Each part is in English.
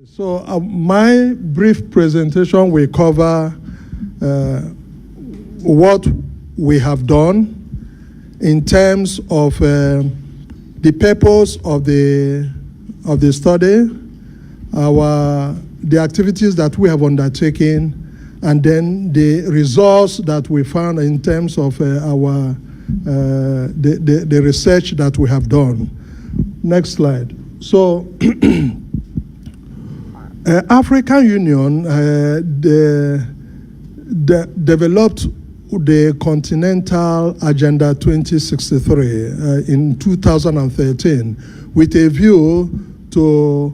So my brief presentation will cover what we have done in terms of the purpose of the study, the activities that we have undertaken, and then the results that we found in terms of the research that we have done. Next slide. So. African Union developed the Continental Agenda 2063 in 2013 with a view to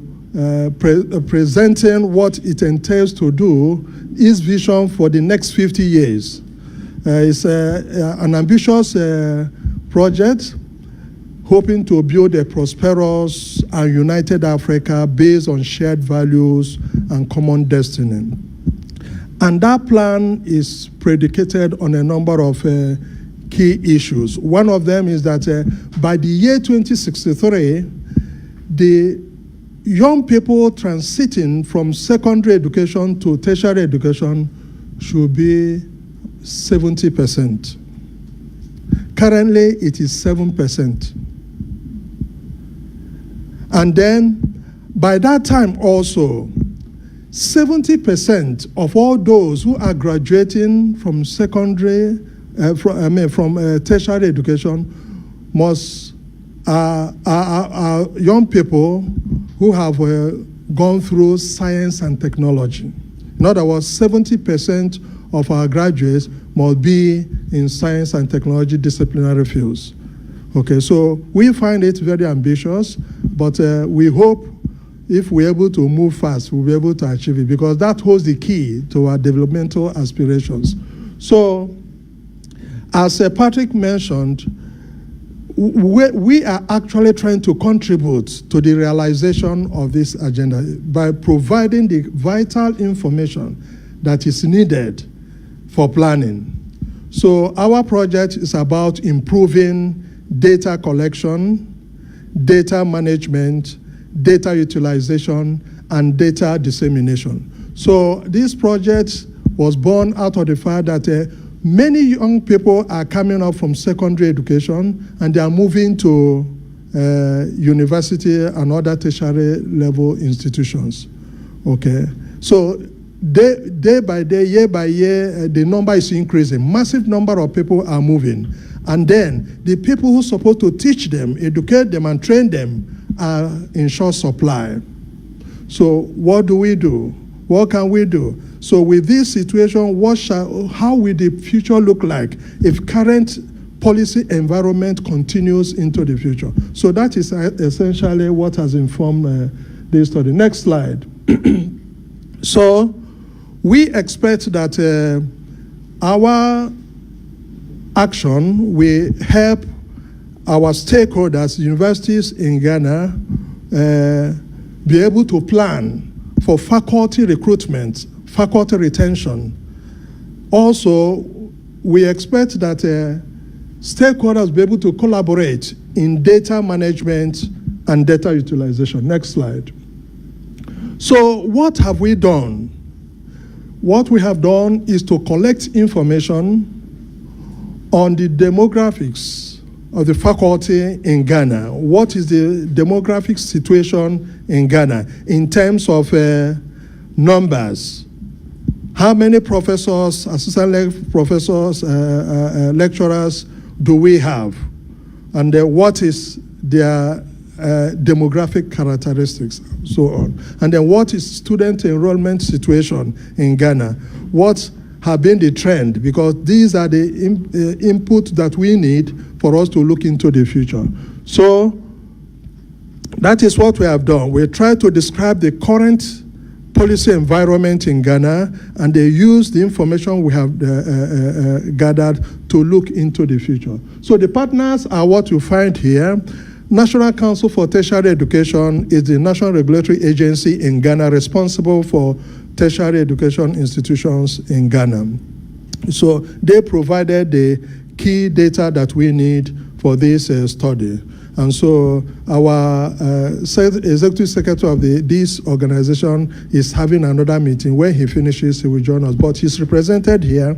presenting what it entails to do, its vision for the next 50 years. It's an ambitious project hoping to build a prosperous and united Africa based on shared values and common destiny. And that plan is predicated on a number of key issues. One of them is that by the year 2063, the young people transiting from secondary education to tertiary education should be 70%. Currently, it is 7%. And then, by that time also, 70% of all those who are graduating from secondary, from tertiary education, are young people who have gone through science and technology. In other words, 70% of our graduates must be in science and technology disciplinary fields. Okay, so we find it very ambitious, but we hope if we're able to move fast, we'll be able to achieve it, because that holds the key to our developmental aspirations. So, as Patrick mentioned, we are actually trying to contribute to the realization of this agenda by providing the vital information that is needed for planning. So, our project is about improving data collection, data management, data utilization, and data dissemination. So this project was born out of the fact that many young people are coming up from secondary education and they are moving to university and other tertiary level institutions. Okay, so day by day, year by year, the number is increasing. Massive number of people are moving. And then the people who are supposed to teach them, educate them, and train them are in short supply. So what do we do? What can we do? So with this situation, how will the future look like if current policy environment continues into the future? So that is essentially what has informed this study. Next slide. So we expect that our action will help our stakeholders, universities in Ghana, be able to plan for faculty recruitment, faculty retention. Also, we expect that stakeholders be able to collaborate in data management and data utilization. Next slide. So what have we done? What we have done is to collect information on the demographics of the faculty in Ghana. What is the demographic situation in Ghana in terms of numbers? How many professors, assistant professors, lecturers do we have? And what is their demographic characteristics, so on. And then what is student enrollment situation in Ghana? What have been the trend, because these are the input that we need for us to look into the future. So that is what we have done. We try to describe the current policy environment in Ghana, and they use the information we have gathered to look into the future. So the partners are what you find here. National Council for Tertiary Education is the national regulatory agency in Ghana responsible for tertiary education institutions in Ghana. So they provided the key data that we need for this study. And so our executive secretary of this organization is having another meeting. When he finishes, he will join us. But he's represented here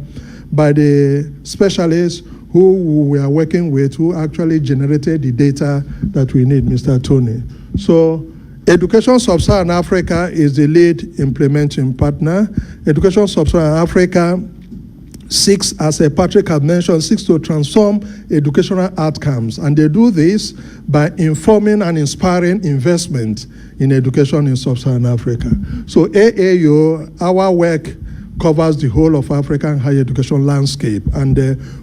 by the specialists who we are working with, who actually generated the data that we need, Mr. Tony. So Education Sub-Saharan Africa is the lead implementing partner. Education Sub-Saharan Africa seeks, as Patrick had mentioned, seeks to transform educational outcomes. And they do this by informing and inspiring investment in education in Sub-Saharan Africa. So AAU, our work covers the whole of African higher education landscape. And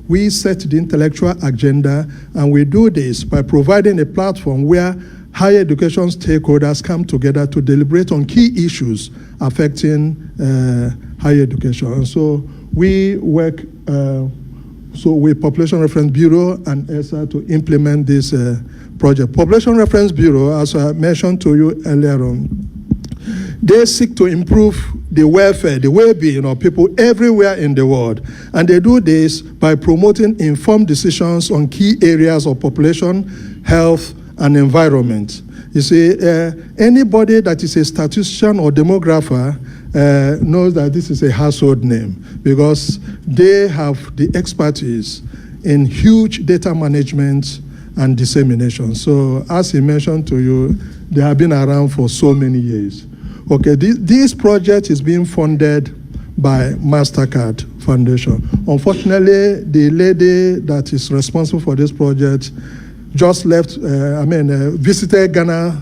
we set the intellectual agenda, and we do this by providing a platform where higher education stakeholders come together to deliberate on key issues affecting higher education. And so we work with Population Reference Bureau and ESA to implement this project. Population Reference Bureau, as I mentioned to you earlier on, they seek to improve the welfare, the well-being of people everywhere in the world. And they do this by promoting informed decisions on key areas of population, health, and environment. You see, anybody that is a statistician or demographer knows that this is a household name because they have the expertise in huge data management and dissemination. So as he mentioned to you, they have been around for so many years. Okay, this project is being funded by MasterCard Foundation. Unfortunately, the lady that is responsible for this project just left, visited Ghana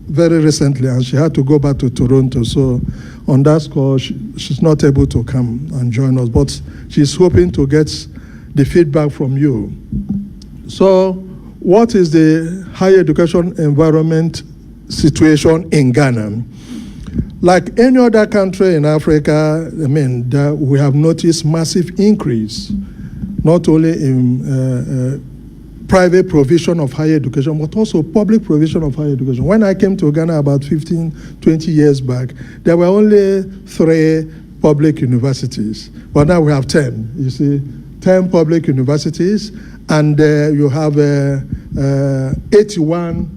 very recently, and she had to go back to Toronto. So on that score, she's not able to come and join us, but she's hoping to get the feedback from you. So what is the higher education environment situation in Ghana? Like any other country in Africa, we have noticed massive increase, not only in private provision of higher education, but also public provision of higher education. When I came to Ghana about 15, 20 years back, there were only 3 public universities, but now we have 10. You see, 10 public universities, and you have 81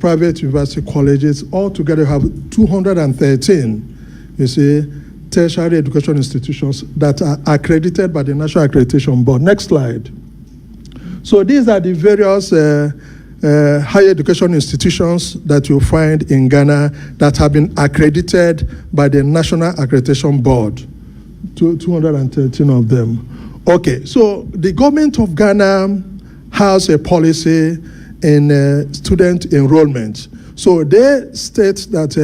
private university colleges. Altogether, you have 213, you see, tertiary education institutions that are accredited by the National Accreditation Board. Next slide. So these are the various higher education institutions that you find in Ghana that have been accredited by the National Accreditation Board, 213 of them. Okay, so the government of Ghana has a policy in student enrollment. So they state that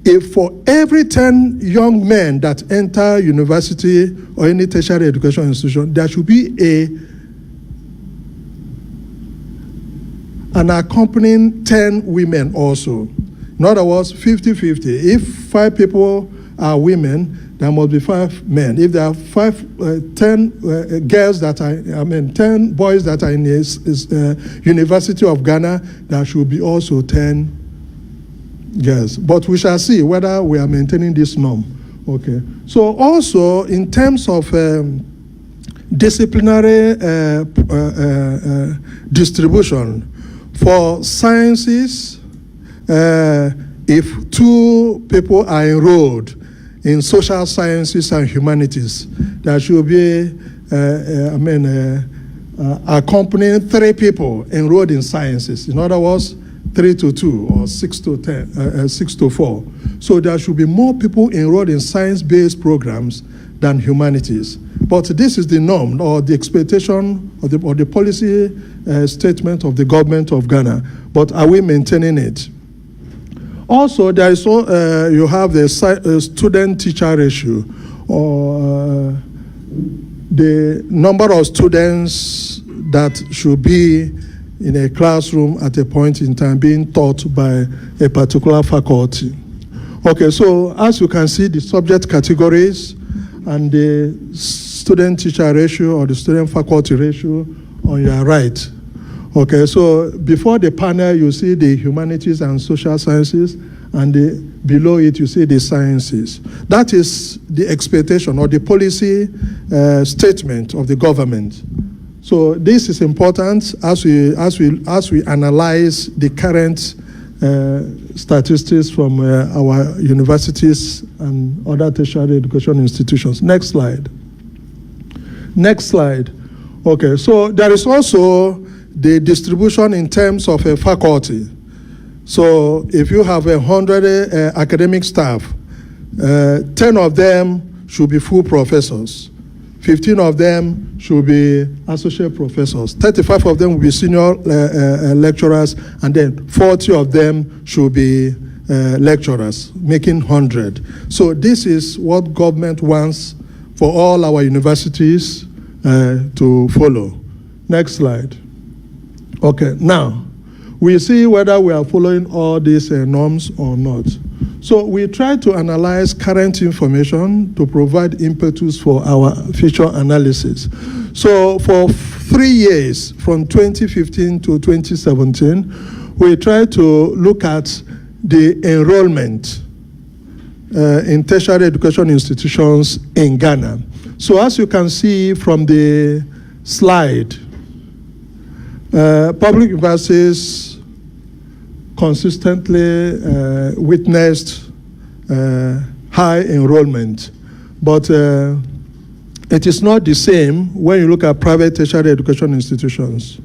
if for every 10 young men that enter university or any tertiary education institution, there should be an accompanying 10 women also. In other words, 50-50. If 5 people are women, there must be 5 men. If there are 10 girls that are, 10 boys that are in the University of Ghana, there should be also 10 girls. But we shall see whether we are maintaining this norm. Okay. So also in terms of disciplinary distribution, for sciences, if 2 people are enrolled in social sciences and humanities, there should be, accompanying 3 people enrolled in sciences. In other words, 3 to 2 or 6 to 10, 6 to 4. So there should be more people enrolled in science-based programs than humanities. But this is the norm or the expectation or the policy statement of the government of Ghana. But are we maintaining it? Also, there is you have the student-teacher ratio, or the number of students that should be in a classroom at a point in time being taught by a particular faculty. Okay, so as you can see, the subject categories and the student-teacher ratio or the student-faculty ratio on your right. Okay, so before the panel, you see the humanities and social sciences, and below it, you see the sciences. That is the expectation or the policy statement of the government. So this is important as we analyze the current statistics from our universities and other tertiary education institutions. Next slide. Next slide. Okay, so there is also the distribution in terms of a faculty. So if you have 100 academic staff, 10 of them should be full professors. 15 of them should be associate professors. 35 of them will be senior lecturers, and then 40 of them should be lecturers, making 100. So this is what government wants for all our universities to follow. Next slide. Okay, now we see whether we are following all these norms or not. So we try to analyze current information to provide impetus for our future analysis. So for 3 years, from 2015 to 2017, we try to look at the enrollment in tertiary education institutions in Ghana. So as you can see from the slide, public universities consistently witnessed high enrollment, but it is not the same when you look at private tertiary education institutions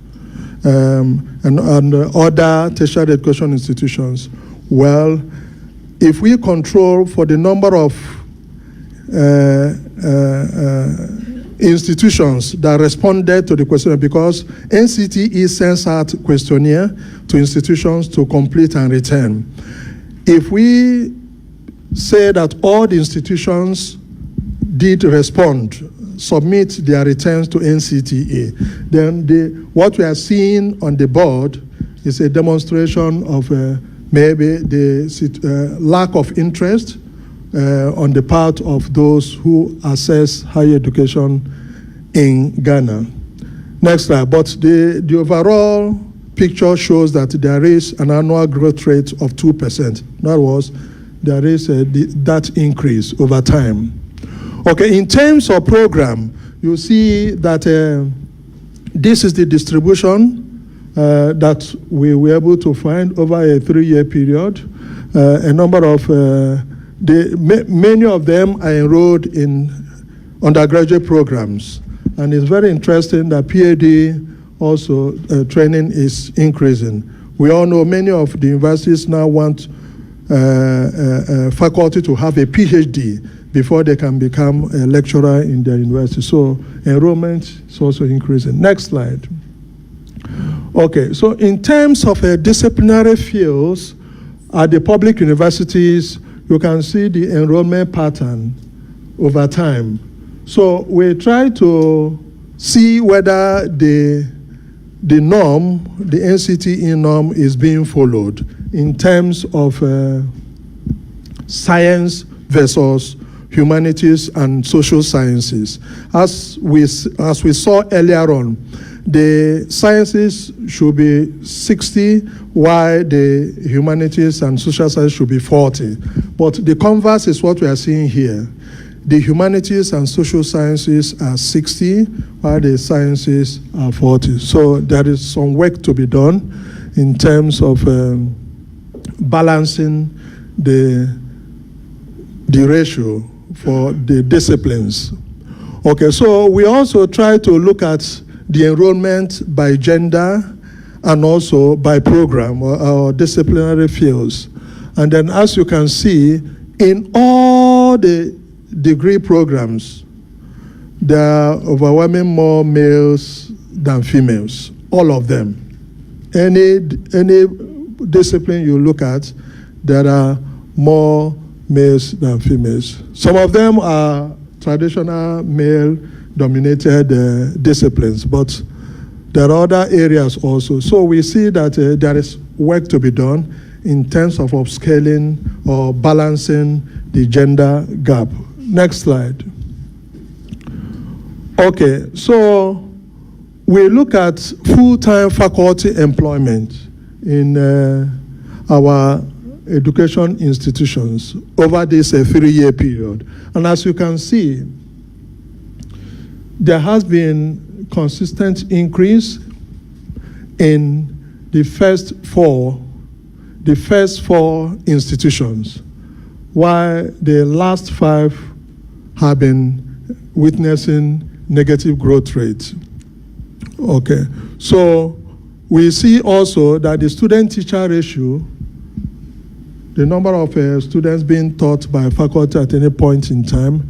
and other tertiary education institutions. Well, if we control for the number of institutions that responded to the questionnaire, because NCTE sends out questionnaire to institutions to complete and return. If we say that all the institutions did respond, submit their returns to NCTE, then what we are seeing on the board is a demonstration of maybe the lack of interest on the part of those who assess higher education in Ghana. Next slide. But the overall picture shows that there is an annual growth rate of 2%. In other words, there is that increase over time. Okay, in terms of program, you see that this is the distribution that we were able to find over a 3-year period. A number of many of them are enrolled in undergraduate programs, and it's very interesting that PhD also training is increasing. We all know many of the universities now want faculty to have a PhD before they can become a lecturer in their university. So enrollment is also increasing. Next slide. Okay, so in terms of disciplinary fields at the public universities, you can see the enrollment pattern over time. So we try to see whether the norm, the NCTE norm, is being followed in terms of science versus humanities and social sciences. As we saw earlier on, the sciences should be 60, while the humanities and social sciences should be 40. But the converse is what we are seeing here. The humanities and social sciences are 60, while the sciences are 40. So there is some work to be done in terms of balancing the ratio for the disciplines. Okay, so we also try to look at the enrollment by gender and also by program or disciplinary fields. And then as you can see, in all the degree programs, there are overwhelming more males than females, all of them. Any discipline you look at, there are more males than females. Some of them are traditional male-dominated disciplines, but there are other areas also. So we see that there is work to be done in terms of upscaling or balancing the gender gap. Next slide. Okay, so we look at full-time faculty employment in our education institutions over this 3-year period. And as you can see, there has been consistent increase in the first four institutions, while the last 5 have been witnessing negative growth rates. Okay, so we see also that the student-teacher ratio, the number of students being taught by faculty at any point in time,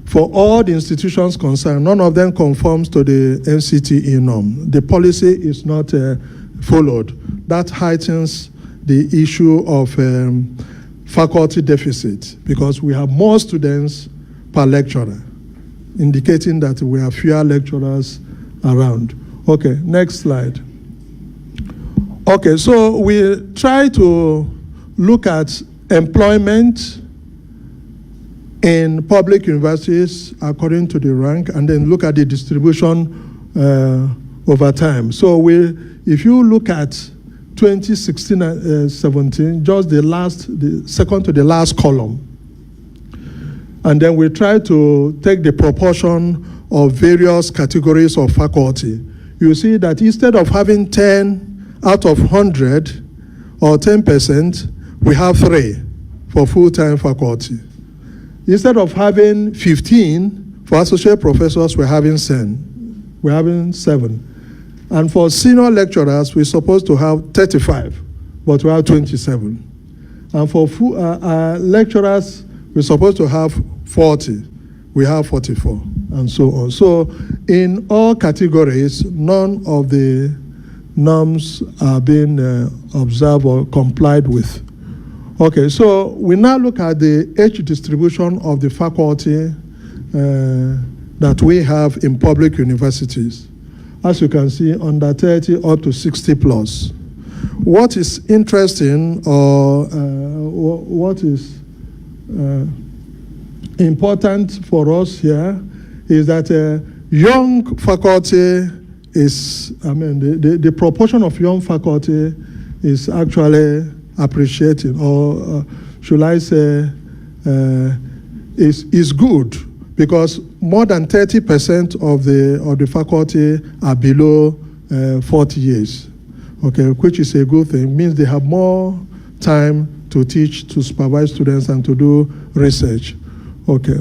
for all the institutions concerned, none of them conforms to the NCTE norm. The policy is not followed. That heightens the issue of faculty deficit, because we have more students per lecturer, indicating that we have fewer lecturers around. Okay, next slide. Okay, so we try to look at employment in public universities according to the rank, and then look at the distribution over time. So if you look at 2016 and 17, just the second to the last column, and then we try to take the proportion of various categories of faculty. You see that instead of having 10 out of 100 or 10%, we have 3 for full-time faculty. Instead of having 15 for associate professors, we're having 7. And for senior lecturers, we're supposed to have 35, but we have 27. And for lecturers, we're supposed to have 40. We have 44, and so on. So in all categories, none of the norms are being observed or complied with. Okay, so we now look at the age distribution of the faculty that we have in public universities. As you can see, under 30 up to 60 plus. What is interesting, or what is important for us here, is that young faculty is, the proportion of young faculty is actually appreciating, or should I say, is good, because more than 30% of the faculty are below 40 years, okay, which is a good thing. It means they have more time to teach, to supervise students, and to do research. Okay.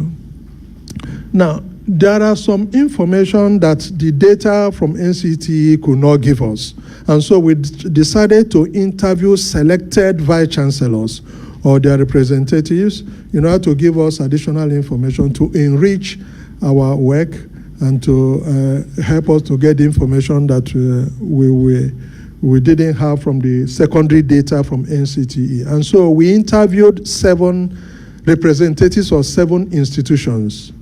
Now, there are some information that the data from NCTE could not give us. And so we decided to interview selected vice chancellors or their representatives in order to give us additional information to enrich our work and to help us to get the information that we didn't have from the secondary data from NCTE. And so we interviewed 7 representatives of 7 institutions.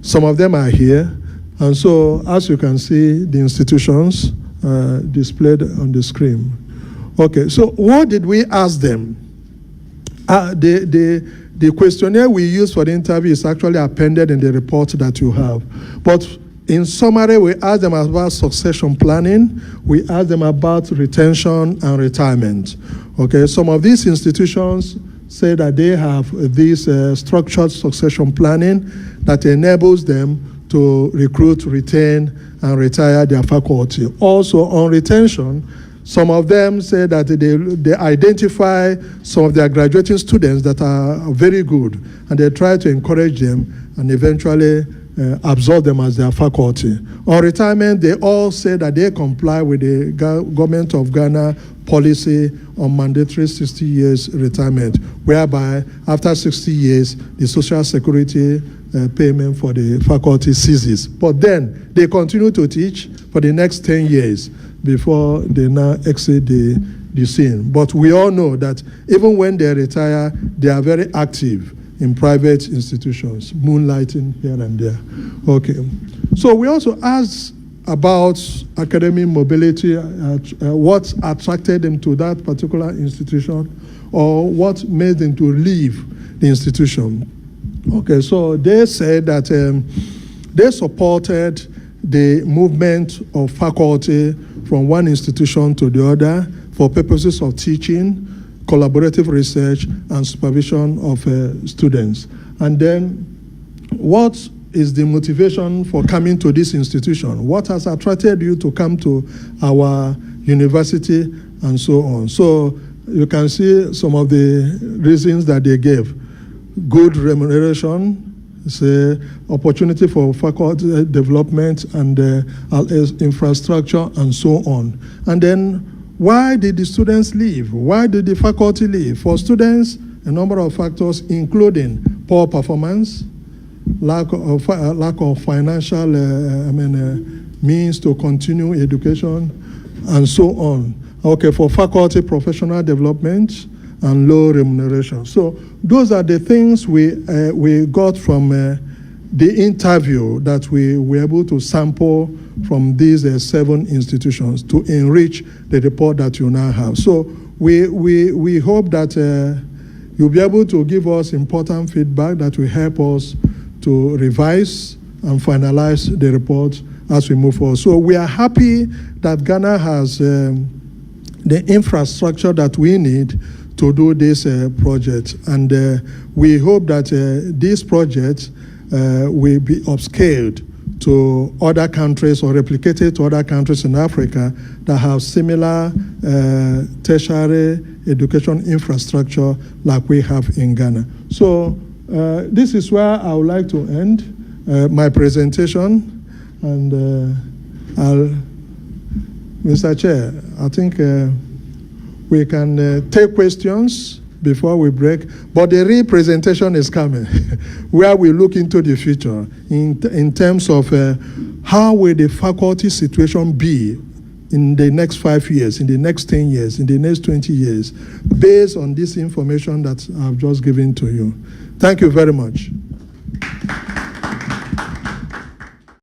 Some of them are here. And so, as you can see, the institutions displayed on the screen. Okay, so what did we ask them? The questionnaire we used for the interview is actually appended in the report that you have. But in summary, we asked them about succession planning. We asked them about retention and retirement. Okay, some of these institutions say that they have this structured succession planning that enables them to recruit, retain, and retire their faculty. Also, on retention, some of them say that they identify some of their graduating students that are very good, and they try to encourage them and eventually absorb them as their faculty. On retirement, they all say that they comply with the government of Ghana policy on mandatory 60 years retirement, whereby after 60 years, the Social Security payment for the faculty ceases. But then they continue to teach for the next 10 years before they now exit the scene. But we all know that even when they retire, they are very active in private institutions, moonlighting here and there. Okay. So we also asked about academic mobility, what attracted them to that particular institution, or what made them to leave the institution. Okay, so they said that they supported the movement of faculty from one institution to the other for purposes of teaching, collaborative research, and supervision of students. And then what is the motivation for coming to this institution? What has attracted you to come to our university and so on? So you can see some of the reasons that they gave. Good remuneration, say opportunity for faculty development and infrastructure and so on. And then why did the students leave? Why did the faculty leave? For students, a number of factors, including poor performance, lack of financial means to continue education, and so on. Okay, for faculty, professional development and low remuneration. So those are the things we got from the interview that we were able to sample from these 7 institutions to enrich the report that you now have. So we hope that you'll be able to give us important feedback that will help us to revise and finalize the report as we move forward. So we are happy that Ghana has the infrastructure that we need to do this project. And we hope that this project will be upscaled to other countries or replicated to other countries in Africa that have similar tertiary education infrastructure like we have in Ghana. So this is where I would like to end my presentation. And Mr. Chair, I think we can take questions before we break, but the real presentation is coming, where we look into the future in terms of how will the faculty situation be in the next 5 years, in the next 10 years, in the next 20 years, based on this information that I've just given to you. Thank you very much.